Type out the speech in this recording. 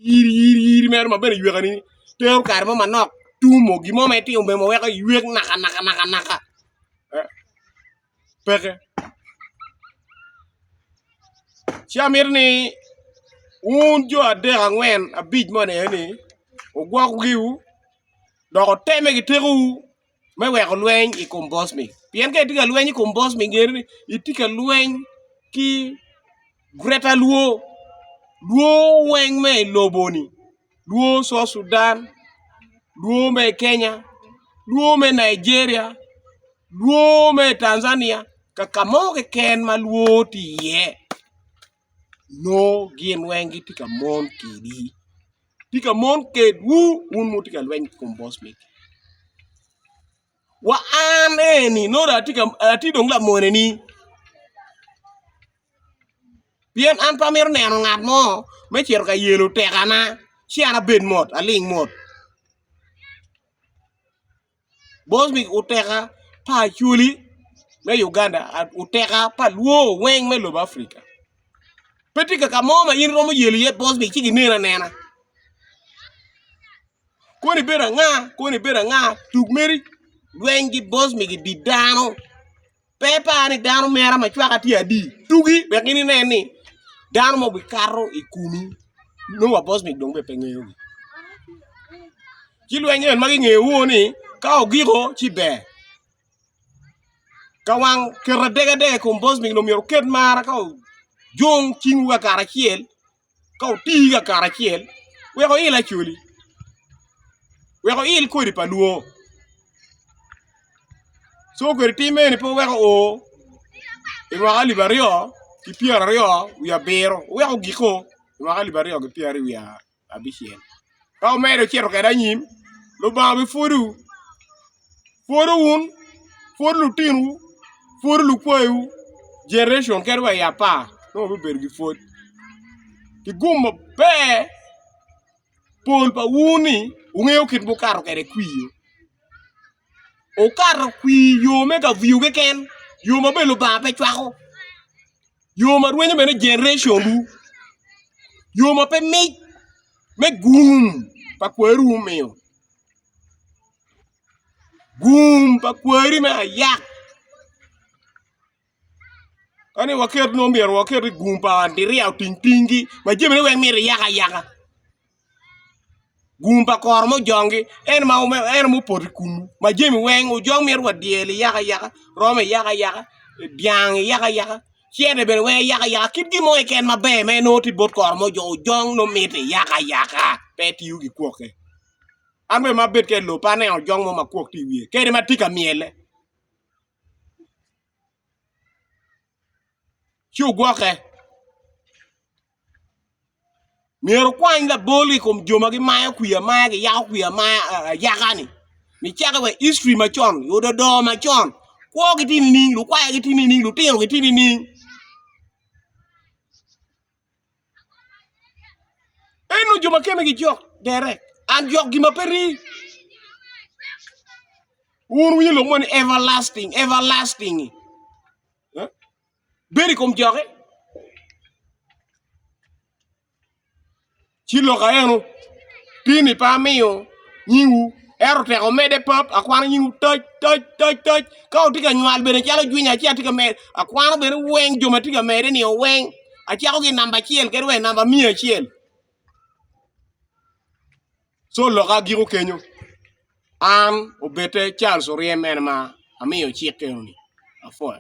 yiri mer ma ben ywe kani ter kar ma manok tumo gimo meti umbe mo weka ywe naka peke chamir ni un jo ade angwen abij mone ni ogwa giu do teme giteru me weko Lweny Ikome Bosmic pien ke tika Lweny Ikome Bosmic ngeri itika Lweny ki Greta Luo weng me loboni Luo so Sudan Luo me Kenya Luo me Nigeria Luo me Tanzania kakamo Keken ma Luo tiye no gien wengi tika mon kidi tika mon ke wu un mo tika Lweny Ikome Bosmic wa ni no da tika ati dong la mone ni bien an pamir neno ngat mo me chier ka yelo tekana chiana ben mot aling mot Bosmic uteka pa chuli me Uganda uteka pa Luo weng me lob Africa petika kamo ma in romo yelo ye Bosmic chigi nena koni bera nga tugmeri Lweny gi Bosmic di dano pepa ni dano mera ma chwaka ti adi tugi begini neni dano mo bikaro Ikumi no wa Bosmic dong be pengeyo ki Lweny en magi ngewo ni ka ogiro chi be ka wang kera dega Ikome Bosmic no miero ket mara ka jong chingu ga kara chiel ka ti ga kara chiel we ko ila chuli we ko il kodi pa Luo so kwer time ni po we ko o iwa libario ki piario ya bero we ko giko iwa libario ki piario ya abishien ka o medo chiero kada nyim lo ba bi foru un for lutinu for lukwayu generation kerwa ya pa no be bergi fot ki gummo be pol pa wuni ungeo kit bukaro kere kwiyo o karo kwiyo mega view Keken yo ma belo ba pe chwako yo ma rwenye bene generation du yo ma pe me gum pa kweru meo gum pa kweri me ayak ani waker no mier waker gum pa andiria tingi ma jemene we mier yaka gum pa kor mo jongi en mo por kum ma jemi weng o jong mier wadieli yaka rome yaka diang yaka chiene ben we yaka kit gi mo Ken ma be me no ti bot kor mo jong no mite yaka peti yugi kwoke ambe ma bet ke lo pa ne o jong mo ma kwok ti wie kere ma tika miele chu gwoke miero kwany la boli kom joma gi maya kuya gi kuya yakani ni chaka we history ma chon yodo do ma chon kwo gi tin ning lu kwaya gi tin ning lu tiro gi tin ning no joma keme gi jok direct an jok gi ma peri un wi lo mon everlasting beri kom joke chilo ka eno tini pa miyo nyiwu ero te o mede pop akwana nyiwu touch ka o tika nywal bene chalo jwinya chia tika med akwana bene weng joma tika mede ni o weng achako gi namba chiel kerwe namba 100 so lo ka giro kenyo an obete Charles Oriem en ma amiyo chike ni afo